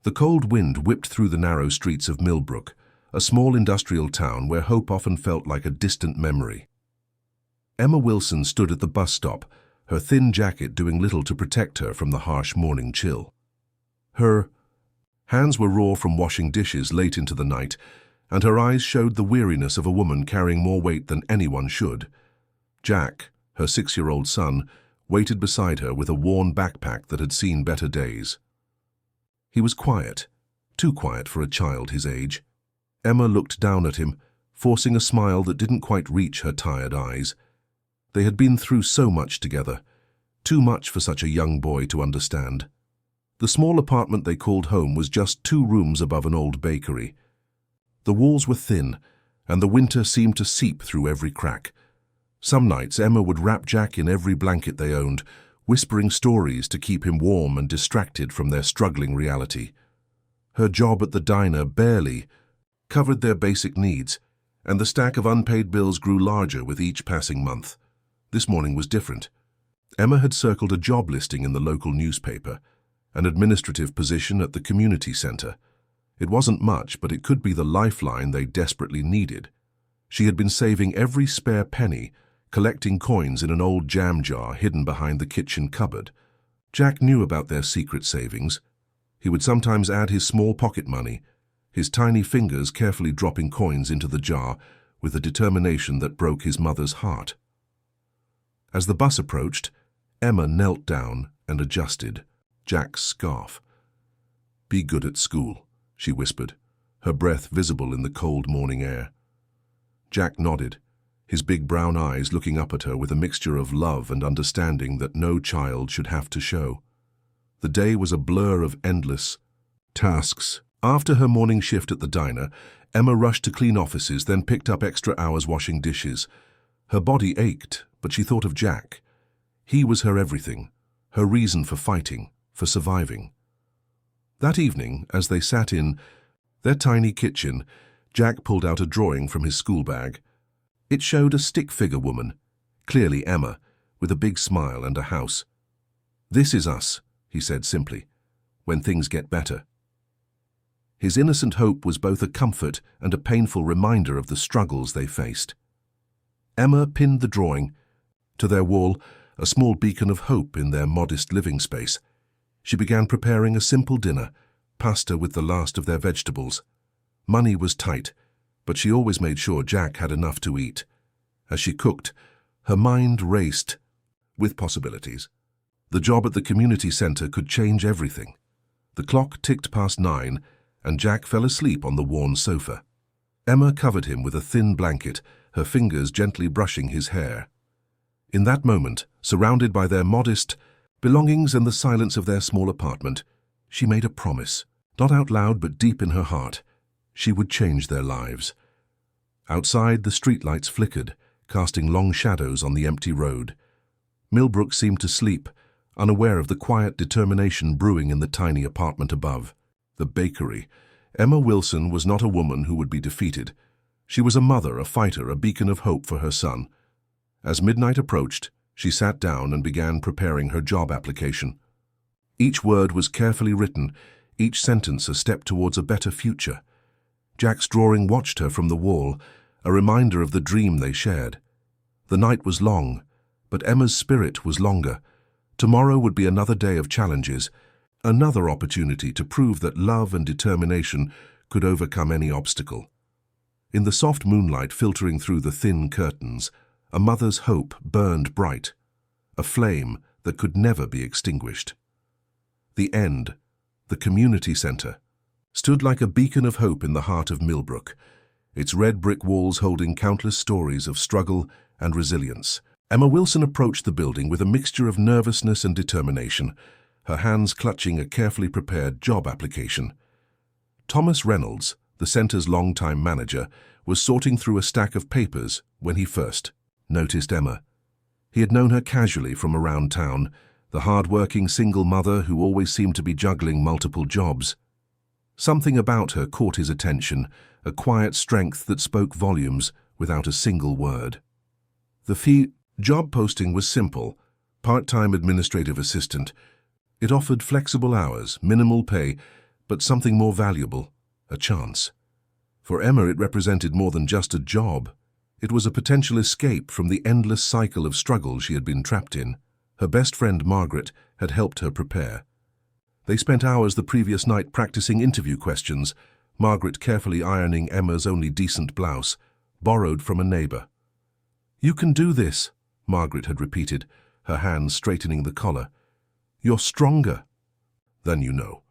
The cold wind whipped through the narrow streets of Millbrook, a small industrial town where hope often felt like a distant memory. Emma Wilson stood at the bus stop, her thin jacket doing little to protect her from the harsh morning chill. Her hands were raw from washing dishes late into the night, and her eyes showed the weariness of a woman carrying more weight than anyone should. Jack, her 6-year-old son, waited beside her with a worn backpack that had seen better days. He was quiet, too quiet for a child his age. Emma looked down at him, forcing a smile that didn't quite reach her tired eyes. They had been through so much together, too much for such a young boy to understand. The small apartment they called home was just 2 rooms above an old bakery. The walls were thin, and the winter seemed to seep through every crack. Some nights Emma would wrap Jack in every blanket they owned, whispering stories to keep him warm and distracted from their struggling reality. Her job at the diner barely covered their basic needs, and the stack of unpaid bills grew larger with each passing month. This morning was different. Emma had circled a job listing in the local newspaper, an administrative position at the community center. It wasn't much, but it could be the lifeline they desperately needed. She had been saving every spare penny, collecting coins in an old jam jar hidden behind the kitchen cupboard. Jack knew about their secret savings. He would sometimes add his small pocket money, his tiny fingers carefully dropping coins into the jar with a determination that broke his mother's heart. As the bus approached, Emma knelt down and adjusted Jack's scarf. "Be good at school," she whispered, her breath visible in the cold morning air. Jack nodded, his big brown eyes looking up at her with a mixture of love and understanding that no child should have to show. The day was a blur of endless tasks. After her morning shift at the diner, Emma rushed to clean offices, then picked up extra hours washing dishes. Her body ached, but she thought of Jack. He was her everything, her reason for fighting, for surviving. That evening, as they sat in their tiny kitchen, Jack pulled out a drawing from his school bag. It showed a stick-figure woman, clearly Emma, with a big smile and a house. "This is us," he said simply, "when things get better." His innocent hope was both a comfort and a painful reminder of the struggles they faced. Emma pinned the drawing to their wall, a small beacon of hope in their modest living space. She began preparing a simple dinner, pasta with the last of their vegetables. Money was tight, but she always made sure Jack had enough to eat. As she cooked, her mind raced with possibilities. The job at the community center could change everything. The clock ticked past 9, and Jack fell asleep on the worn sofa. Emma covered him with a thin blanket, her fingers gently brushing his hair. In that moment, surrounded by their modest belongings and the silence of their small apartment, she made a promise, not out loud but deep in her heart. She would change their lives. Outside, the streetlights flickered, casting long shadows on the empty road. Millbrook seemed to sleep, unaware of the quiet determination brewing in the tiny apartment above. The bakery. Emma Wilson was not a woman who would be defeated. She was a mother, a fighter, a beacon of hope for her son. As midnight approached, she sat down and began preparing her job application. Each word was carefully written, each sentence a step towards a better future. Jack's drawing watched her from the wall, a reminder of the dream they shared. The night was long, but Emma's spirit was longer. Tomorrow would be another day of challenges, another opportunity to prove that love and determination could overcome any obstacle. In the soft moonlight filtering through the thin curtains, a mother's hope burned bright, a flame that could never be extinguished. The end, the community center, stood like a beacon of hope in the heart of Millbrook, its red brick walls holding countless stories of struggle and resilience. Emma Wilson approached the building with a mixture of nervousness and determination, her hands clutching a carefully prepared job application. Thomas Reynolds, the center's longtime manager, was sorting through a stack of papers when he first noticed Emma. He had known her casually from around town, the hard-working single mother who always seemed to be juggling multiple jobs. Something about her caught his attention, a quiet strength that spoke volumes without a single word. The job posting was simple, part-time administrative assistant. It offered flexible hours, minimal pay, but something more valuable, a chance. For Emma, it represented more than just a job. It was a potential escape from the endless cycle of struggle she had been trapped in. Her best friend, Margaret, had helped her prepare. They spent hours the previous night practicing interview questions, Margaret carefully ironing Emma's only decent blouse, borrowed from a neighbor. "You can do this," Margaret had repeated, her hands straightening the collar. "You're stronger." Then you know.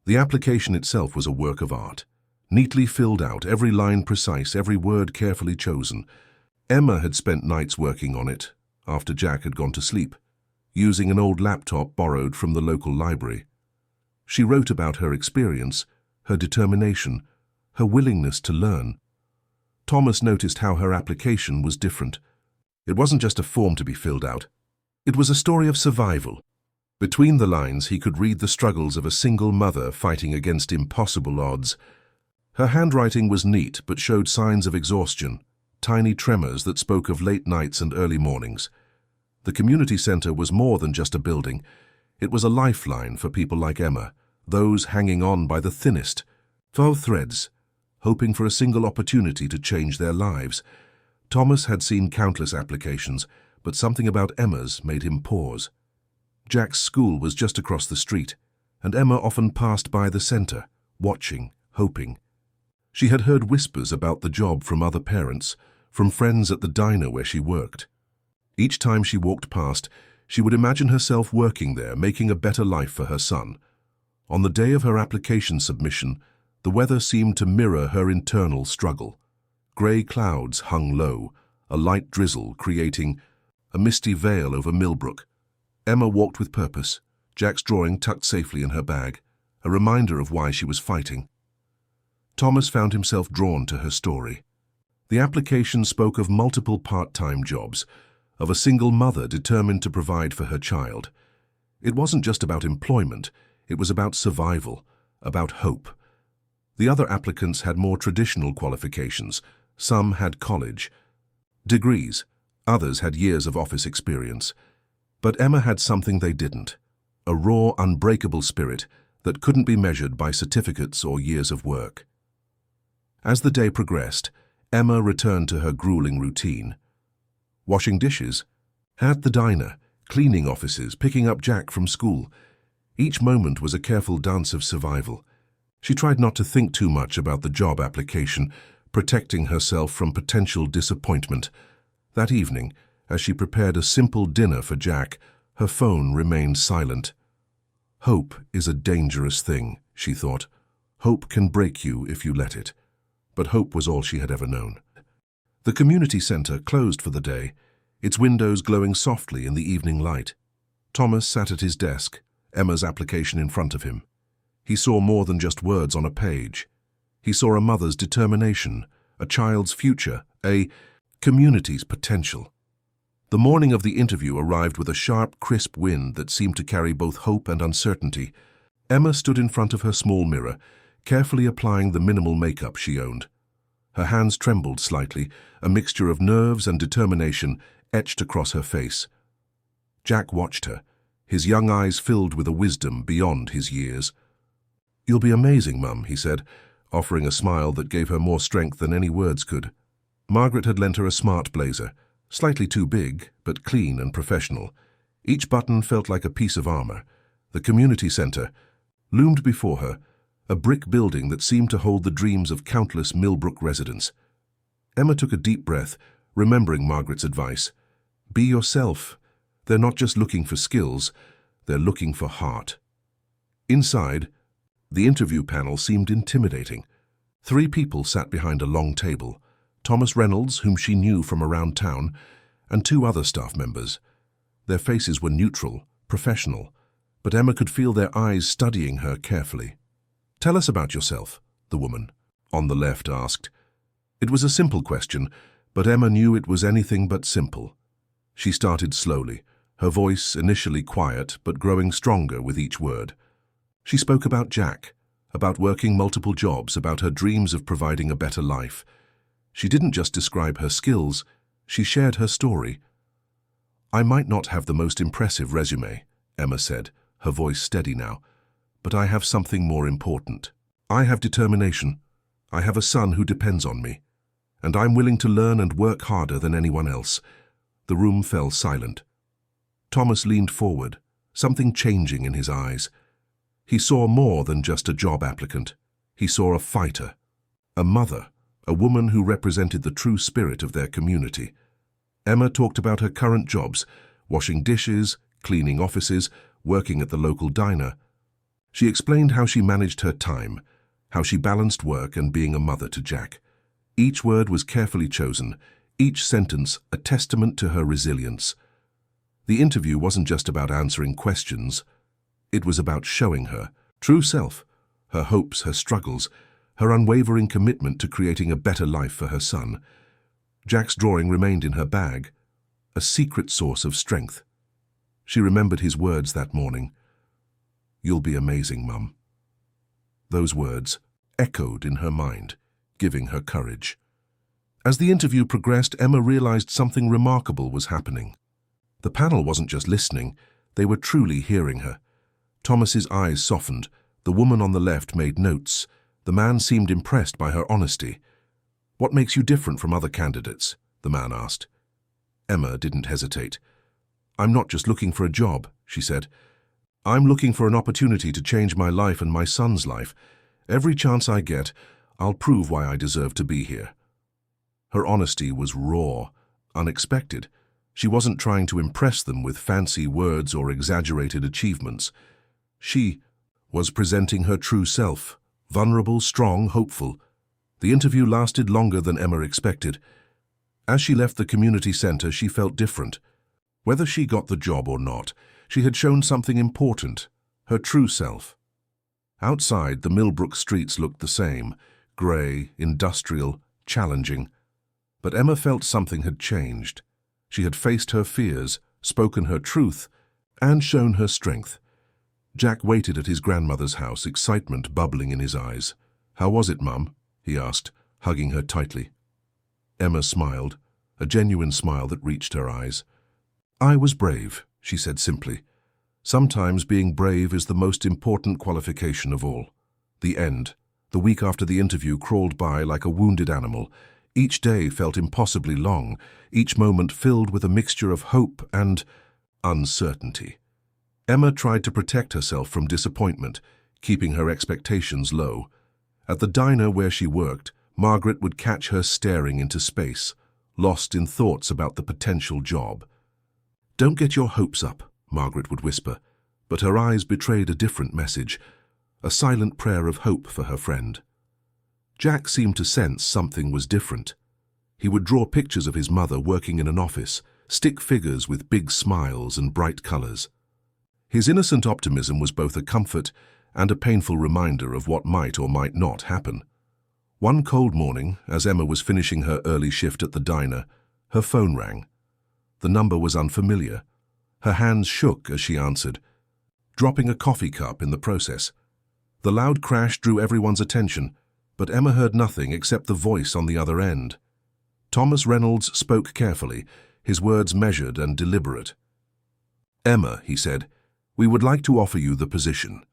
The application itself was a work of art. Neatly filled out, every line precise, every word carefully chosen. Emma had spent nights working on it, after Jack had gone to sleep, using an old laptop borrowed from the local library. She wrote about her experience, her determination, her willingness to learn. Thomas noticed how her application was different. It wasn't just a form to be filled out. It was a story of survival. Between the lines, he could read the struggles of a single mother fighting against impossible odds. Her handwriting was neat but showed signs of exhaustion, tiny tremors that spoke of late nights and early mornings. The community center was more than just a building. It was a lifeline for people like Emma, those hanging on by the thinnest, faux threads, hoping for a single opportunity to change their lives. Thomas had seen countless applications, but something about Emma's made him pause. Jack's school was just across the street, and Emma often passed by the center, watching, hoping. She had heard whispers about the job from other parents, from friends at the diner where she worked. Each time she walked past, she would imagine herself working there, making a better life for her son. On the day of her application submission, the weather seemed to mirror her internal struggle. Grey clouds hung low, a light drizzle creating a misty veil over Millbrook. Emma walked with purpose, Jack's drawing tucked safely in her bag, a reminder of why she was fighting. Thomas found himself drawn to her story. The application spoke of multiple part-time jobs, of a single mother determined to provide for her child. It wasn't just about employment, it was about survival, about hope. The other applicants had more traditional qualifications. Some had college degrees, others had years of office experience. But Emma had something they didn't, a raw, unbreakable spirit that couldn't be measured by certificates or years of work. As the day progressed, Emma returned to her grueling routine. Washing dishes, at the diner, cleaning offices, picking up Jack from school. Each moment was a careful dance of survival. She tried not to think too much about the job application, protecting herself from potential disappointment. That evening, as she prepared a simple dinner for Jack, her phone remained silent. Hope is a dangerous thing, she thought. Hope can break you if you let it. But hope was all she had ever known. The community center closed for the day, its windows glowing softly in the evening light. Thomas sat at his desk, Emma's application in front of him. He saw more than just words on a page. He saw a mother's determination, a child's future, a community's potential. The morning of the interview arrived with a sharp, crisp wind that seemed to carry both hope and uncertainty. Emma stood in front of her small mirror, carefully applying the minimal makeup she owned. Her hands trembled slightly, a mixture of nerves and determination etched across her face. Jack watched her, his young eyes filled with a wisdom beyond his years. "You'll be amazing, Mum," he said, offering a smile that gave her more strength than any words could. Margaret had lent her a smart blazer, slightly too big, but clean and professional. Each button felt like a piece of armor. The community center loomed before her, a brick building that seemed to hold the dreams of countless Millbrook residents. Emma took a deep breath, remembering Margaret's advice. Be yourself. They're not just looking for skills, they're looking for heart. Inside, the interview panel seemed intimidating. 3 people sat behind a long table. Thomas Reynolds, whom she knew from around town, and 2 other staff members. Their faces were neutral, professional, but Emma could feel their eyes studying her carefully. "Tell us about yourself," the woman on the left asked. It was a simple question, but Emma knew it was anything but simple. She started slowly, her voice initially quiet but growing stronger with each word. She spoke about Jack, about working multiple jobs, about her dreams of providing a better life. She didn't just describe her skills, she shared her story. "I might not have the most impressive resume," Emma said, her voice steady now, but I have something more important. I have determination. I have a son who depends on me, and I'm willing to learn and work harder than anyone else." The room fell silent. Thomas leaned forward, something changing in his eyes. He saw more than just a job applicant. He saw a fighter, a mother, a woman who represented the true spirit of their community. Emma talked about her current jobs, washing dishes, cleaning offices, working at the local diner. She explained how she managed her time, how she balanced work and being a mother to Jack. Each word was carefully chosen, each sentence a testament to her resilience. The interview wasn't just about answering questions. It was about showing her true self, her hopes, her struggles, her unwavering commitment to creating a better life for her son. Jack's drawing remained in her bag, a secret source of strength. She remembered his words that morning. "You'll be amazing, Mum." Those words echoed in her mind, giving her courage. As the interview progressed, Emma realized something remarkable was happening. The panel wasn't just listening, they were truly hearing her. Thomas's eyes softened. The woman on the left made notes. The man seemed impressed by her honesty. "What makes you different from other candidates?" the man asked. Emma didn't hesitate. "I'm not just looking for a job," she said. "I'm looking for an opportunity to change my life and my son's life. Every chance I get, I'll prove why I deserve to be here." Her honesty was raw, unexpected. She wasn't trying to impress them with fancy words or exaggerated achievements. She was presenting her true self, vulnerable, strong, hopeful. The interview lasted longer than Emma expected. As she left the community center, she felt different. Whether she got the job or not, she had shown something important, her true self. Outside, the Millbrook streets looked the same, grey, industrial, challenging. But Emma felt something had changed. She had faced her fears, spoken her truth, and shown her strength. Jack waited at his grandmother's house, excitement bubbling in his eyes. "How was it, Mum?" he asked, hugging her tightly. Emma smiled, a genuine smile that reached her eyes. "I was brave," she said simply. "Sometimes being brave is the most important qualification of all." The end. The week after the interview crawled by like a wounded animal. Each day felt impossibly long, each moment filled with a mixture of hope and uncertainty. Emma tried to protect herself from disappointment, keeping her expectations low. At the diner where she worked, Margaret would catch her staring into space, lost in thoughts about the potential job. "Don't get your hopes up," Margaret would whisper, but her eyes betrayed a different message, a silent prayer of hope for her friend. Jack seemed to sense something was different. He would draw pictures of his mother working in an office, stick figures with big smiles and bright colors. His innocent optimism was both a comfort and a painful reminder of what might or might not happen. One cold morning, as Emma was finishing her early shift at the diner, her phone rang. The number was unfamiliar. Her hands shook as she answered, dropping a coffee cup in the process. The loud crash drew everyone's attention, but Emma heard nothing except the voice on the other end. Thomas Reynolds spoke carefully, his words measured and deliberate. "Emma," he said, "we would like to offer you the position."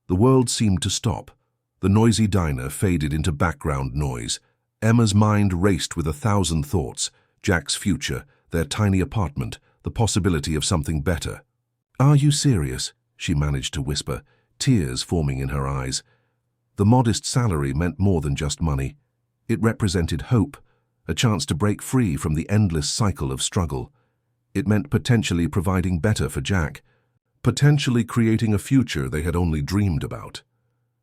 The world seemed to stop. The noisy diner faded into background noise. Emma's mind raced with 1,000 thoughts, Jack's future, their tiny apartment, the possibility of something better. "Are you serious?" she managed to whisper, tears forming in her eyes. The modest salary meant more than just money. It represented hope, a chance to break free from the endless cycle of struggle. It meant potentially providing better for Jack, potentially creating a future they had only dreamed about.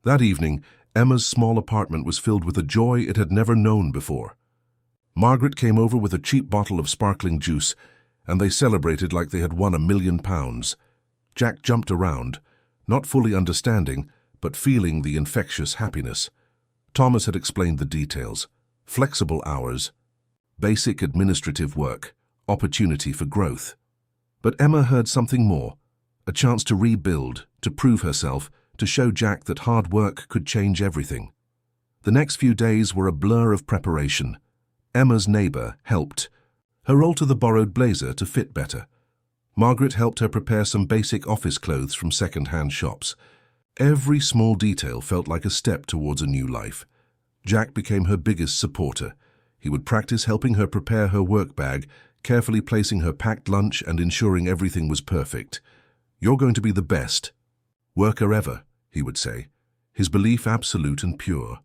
That evening, Emma's small apartment was filled with a joy it had never known before. Margaret came over with a cheap bottle of sparkling juice, and they celebrated like they had won £1,000,000. Jack jumped around, not fully understanding, but feeling the infectious happiness. Thomas had explained the details: flexible hours, basic administrative work, opportunity for growth. But Emma heard something more, a chance to rebuild, to prove herself, to show Jack that hard work could change everything. The next few days were a blur of preparation. Emma's neighbor helped her alter the borrowed blazer to fit better. Margaret helped her prepare some basic office clothes from second-hand shops. Every small detail felt like a step towards a new life. Jack became her biggest supporter. He would practice helping her prepare her work bag, carefully placing her packed lunch and ensuring everything was perfect. "You're going to be the best worker ever," he would say, his belief absolute and pure.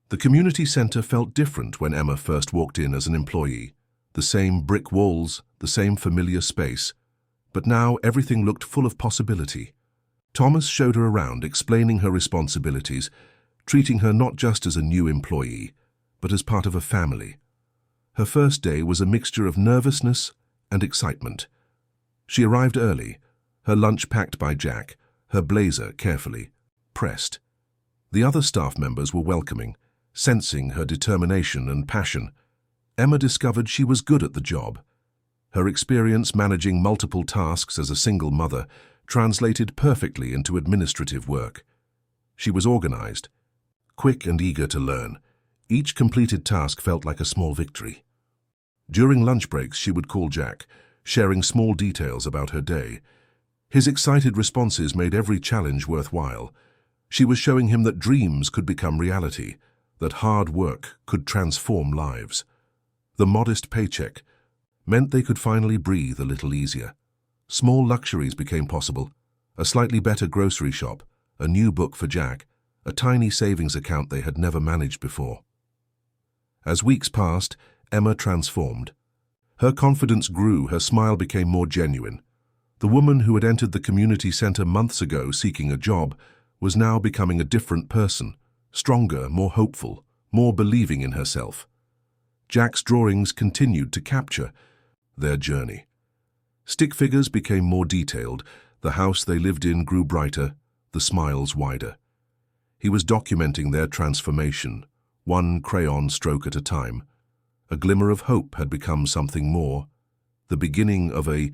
The community center felt different when Emma first walked in as an employee. The same brick walls, the same familiar space. But now everything looked full of possibility. Thomas showed her around, explaining her responsibilities, treating her not just as a new employee, but as part of a family. Her first day was a mixture of nervousness and excitement. She arrived early, her lunch packed by Jack, her blazer carefully pressed. The other staff members were welcoming, sensing her determination and passion. Emma discovered she was good at the job. Her experience managing multiple tasks as a single mother translated perfectly into administrative work. She was organized, quick and eager to learn. Each completed task felt like a small victory. During lunch breaks, she would call Jack, sharing small details about her day. His excited responses made every challenge worthwhile. She was showing him that dreams could become reality, that hard work could transform lives. The modest paycheck meant they could finally breathe a little easier. Small luxuries became possible: a slightly better grocery shop, a new book for Jack, a tiny savings account they had never managed before. As weeks passed, Emma transformed. Her confidence grew, her smile became more genuine. The woman who had entered the community center months ago seeking a job was now becoming a different person, stronger, more hopeful, more believing in herself. Jack's drawings continued to capture their journey. Stick figures became more detailed, the house they lived in grew brighter, the smiles wider. He was documenting their transformation, one crayon stroke at a time. A glimmer of hope had become something more, the beginning of a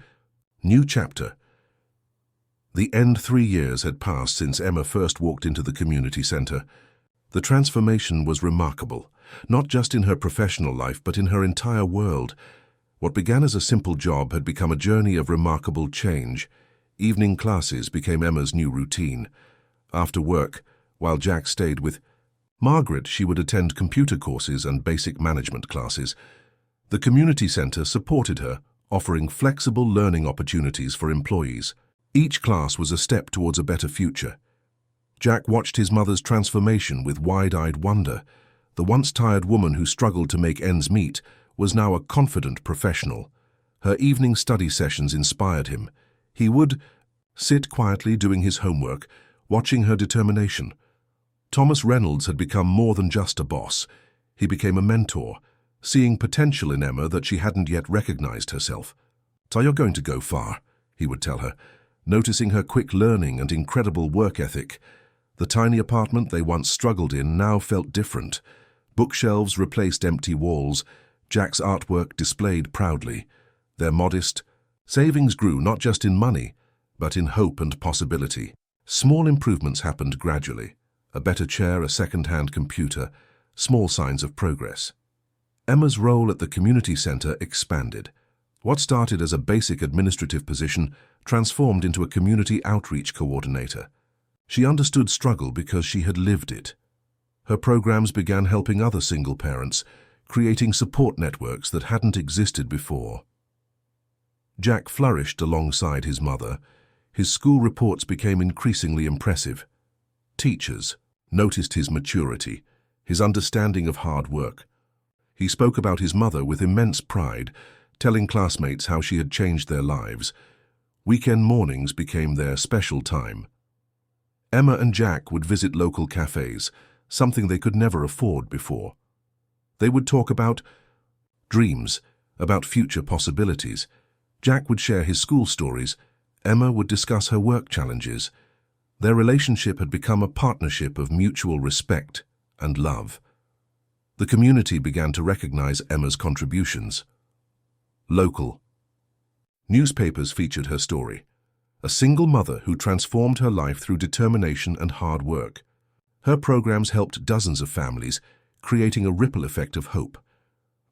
new chapter. The end 3 years had passed since Emma first walked into the community center. The transformation was remarkable, not just in her professional life, but in her entire world. What began as a simple job had become a journey of remarkable change. Evening classes became Emma's new routine. After work, while Jack stayed with Margaret, she would attend computer courses and basic management classes. The community center supported her, offering flexible learning opportunities for employees. Each class was a step towards a better future. Jack watched his mother's transformation with wide-eyed wonder. The once tired woman who struggled to make ends meet was now a confident professional. Her evening study sessions inspired him. He would sit quietly doing his homework, watching her determination. Thomas Reynolds had become more than just a boss. He became a mentor, seeing potential in Emma that she hadn't yet recognized herself. "So you're going to go far," he would tell her, noticing her quick learning and incredible work ethic. The tiny apartment they once struggled in now felt different. Bookshelves replaced empty walls, Jack's artwork displayed proudly. Their modest savings grew not just in money, but in hope and possibility. Small improvements happened gradually. A better chair, a second-hand computer, small signs of progress. Emma's role at the community center expanded. What started as a basic administrative position transformed into a community outreach coordinator. She understood struggle because she had lived it. Her programs began helping other single parents, creating support networks that hadn't existed before. Jack flourished alongside his mother. His school reports became increasingly impressive. Teachers noticed his maturity, his understanding of hard work. He spoke about his mother with immense pride, telling classmates how she had changed their lives. Weekend mornings became their special time. Emma and Jack would visit local cafes, something they could never afford before. They would talk about dreams, about future possibilities. Jack would share his school stories. Emma would discuss her work challenges. Their relationship had become a partnership of mutual respect and love. The community began to recognize Emma's contributions. Local newspapers featured her story, a single mother who transformed her life through determination and hard work. Her programs helped dozens of families, creating a ripple effect of hope.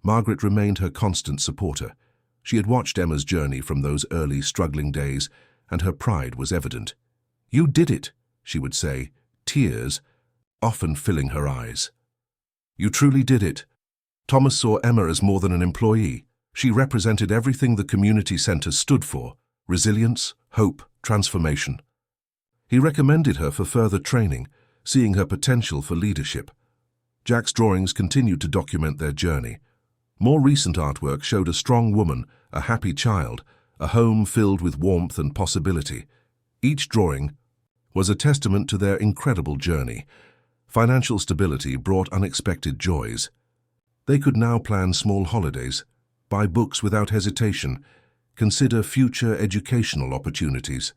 Margaret remained her constant supporter. She had watched Emma's journey from those early struggling days, and her pride was evident. "You did it," she would say, tears often filling her eyes. You truly did it. Thomas saw Emma as more than an employee. She represented everything the community center stood for: resilience, hope, transformation. He recommended her for further training, seeing her potential for leadership. Jack's drawings continued to document their journey. More recent artwork showed a strong woman, a happy child, a home filled with warmth and possibility. Each drawing was a testament to their incredible journey. Financial stability brought unexpected joys. They could now plan small holidays, buy books without hesitation, consider future educational opportunities.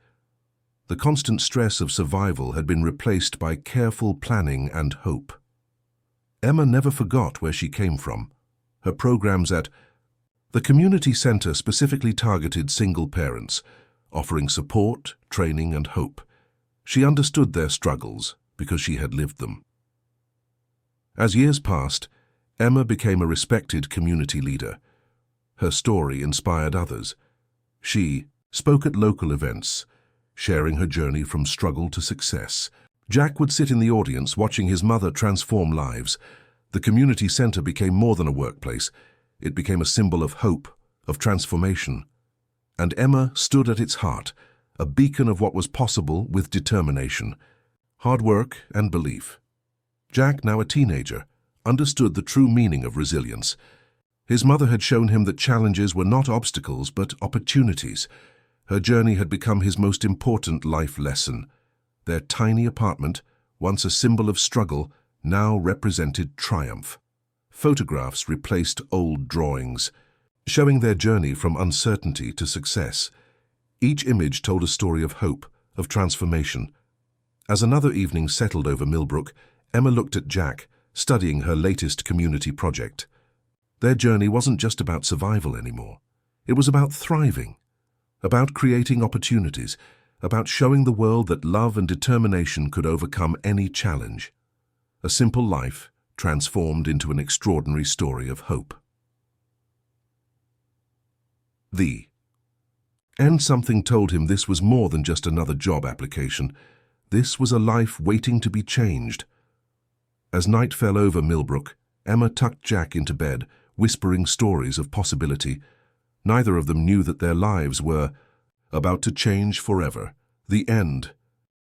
The constant stress of survival had been replaced by careful planning and hope. Emma never forgot where she came from. Her programs at the community center specifically targeted single parents, offering support, training, and hope. She understood their struggles because she had lived them. As years passed, Emma became a respected community leader. Her story inspired others. She spoke at local events, sharing her journey from struggle to success. Jack would sit in the audience watching his mother transform lives. The community center became more than a workplace. It became a symbol of hope, of transformation. And Emma stood at its heart, a beacon of what was possible with determination, hard work, and belief. Jack, now a teenager, understood the true meaning of resilience. His mother had shown him that challenges were not obstacles but opportunities. Her journey had become his most important life lesson. Their tiny apartment, once a symbol of struggle, now represented triumph. Photographs replaced old drawings, showing their journey from uncertainty to success. Each image told a story of hope, of transformation. As another evening settled over Millbrook, Emma looked at Jack, studying her latest community project. Their journey wasn't just about survival anymore. It was about thriving, about creating opportunities, about showing the world that love and determination could overcome any challenge. A simple life transformed into an extraordinary story of hope. And something told him this was more than just another job application. This was a life waiting to be changed. As night fell over Millbrook, Emma tucked Jack into bed, whispering stories of possibility. Neither of them knew that their lives were about to change forever. The end